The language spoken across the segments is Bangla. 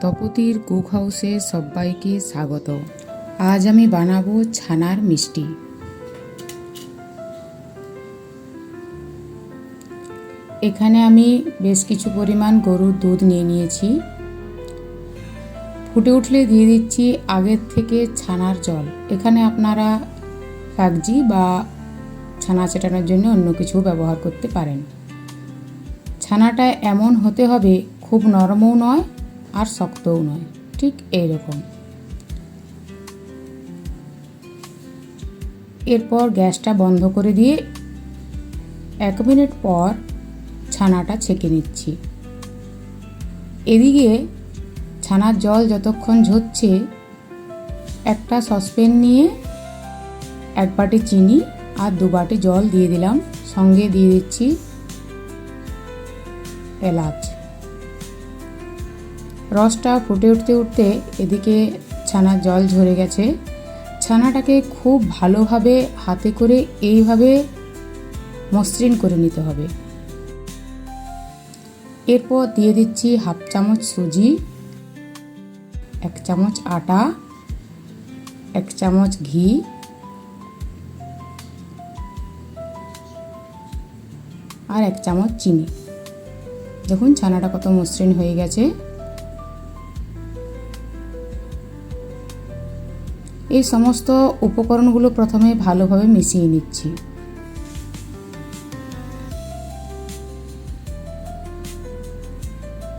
তপতির কুক হাউসে সবাইকে স্বাগত। আজ আমি বানাবো ছানার মিষ্টি। এখানে আমি বেশ কিছু পরিমাণ গরুর দুধ নিয়ে নিয়েছি। ফুটে উঠলে দিয়ে দিচ্ছি আগের থেকে ছানার জল। এখানে আপনারা কাগজি বা ছানা চেটানোর জন্য অন্য কিছু ব্যবহার করতে পারেন। ছানাটা এমন হতে হবে, খুব নরমও নয় আর শক্তও নয়, ঠিক এইরকম। এরপর গ্যাসটা বন্ধ করে দিয়ে 1 মিনিট পর ছানাটা ছেঁকে নিচ্ছি। এদিকে ছানার জল যতক্ষণ ঝরছে, একটা সসপ্যান নিয়ে 1 বাটি চিনি আর 2 বাটি জল দিয়ে দিলাম। সঙ্গে দিয়ে দিচ্ছি এলাচ। রসটা ফুটে উঠতে উঠতে এদিকে ছানার জল ঝরে গেছে। ছানাটাকে খুব ভালোভাবে হাতে করে এইভাবে মসৃণ করে নিতে হবে। এরপর দিয়ে দিচ্ছি 1/2 চামচ সুজি, 1 চামচ আটা, 1 চামচ ঘি, আর 1 চামচ চিনি। দেখুন ছানাটা কত মসৃণ হয়ে গেছে। এই সমস্ত উপকরণগুলো প্রথমে ভালোভাবে মিশিয়ে নিচ্ছি।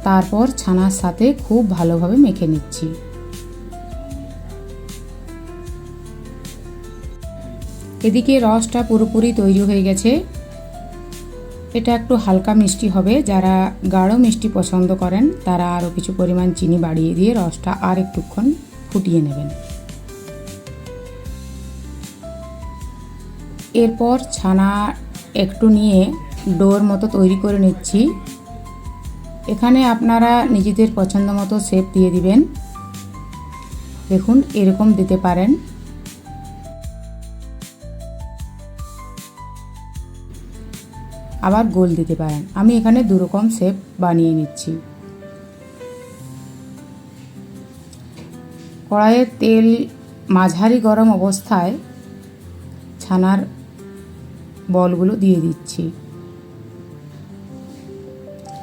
তারপর ছানার সাথে খুব ভালোভাবে মেখে নিচ্ছি। এদিকে রসটা পুরোপুরি তৈরি হয়ে গেছে। এটা একটু হালকা মিষ্টি হবে। যারা গাঢ় মিষ্টি পছন্দ করেন তারা আরও কিছু পরিমাণ চিনি বাড়িয়ে দিয়ে রসটা আর একটুক্ষণ ফুটিয়ে নেবেন। এরপর ছানা একটু নিয়ে ডোর মতো তৈরি করে নিচ্ছি। এখানে আপনারা নিজেদের পছন্দ মতো শেপ দিয়ে দিবেন। দেখুন এরকম দিতে পারেন। আবার গোল দিতে পারেন। আমি এখানে 2 রকম শেপ বানিয়ে নিচ্ছি। কড়াইয়ে তেল মাঝারি গরম অবস্থায় ছানার বলগুলো দিয়ে দিচ্ছি।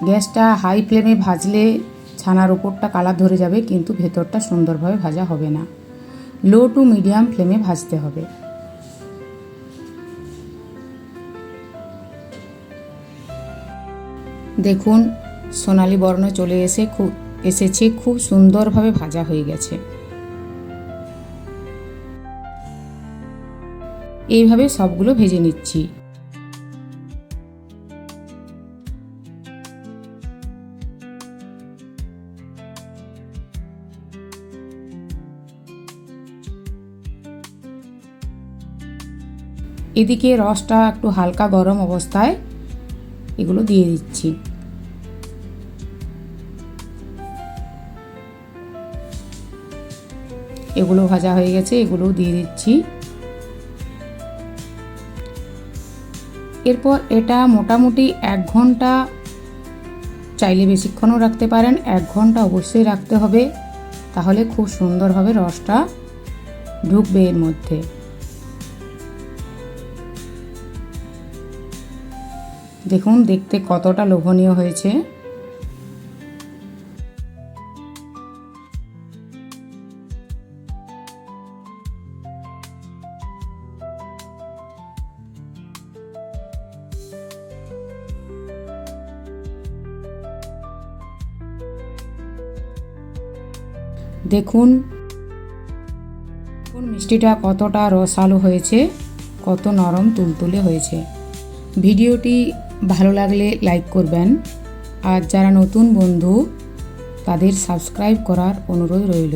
গ্যাসটা হাই ফ্লেমে ভাজলে ছানার উপরটা কালার ধরে যাবে, কিন্তু ভেতরটা সুন্দরভাবে ভাজা হবে না। লো টু মিডিয়াম ফ্লেমে ভাজতে হবে। দেখুন সোনালি বর্ণ চলে এসেছে, খুব সুন্দরভাবে ভাজা হয়ে গেছে। এইভাবে সবগুলো ভেজে নিচ্ছি। এদিকে রসটা একটু হালকা গরম অবস্থায় এগুলো দিয়ে দিচ্ছি। এগুলো ভাজা হয়ে গেছে, এগুলো দিয়ে দিচ্ছি। এরপর এটা মোটামুটি 1 ঘন্টা, চাইলে বেশিক্ষণও রাখতে পারেন, 1 ঘন্টা অবশ্যই রাখতে হবে। তাহলে খুব সুন্দরভাবে রসটা ঢুকবে এর মধ্যে। দেখুন দেখতে কতটা লোভনীয় হয়েছে। দেখুন মিষ্টিটা কতটা রসালো হয়েছে, কত নরম তুলতুলে হয়েছে। ভিডিওটি ভালো লাগলে লাইক করবেন, আর যারা নতুন বন্ধু তাদের সাবস্ক্রাইব করার অনুরোধ রইল।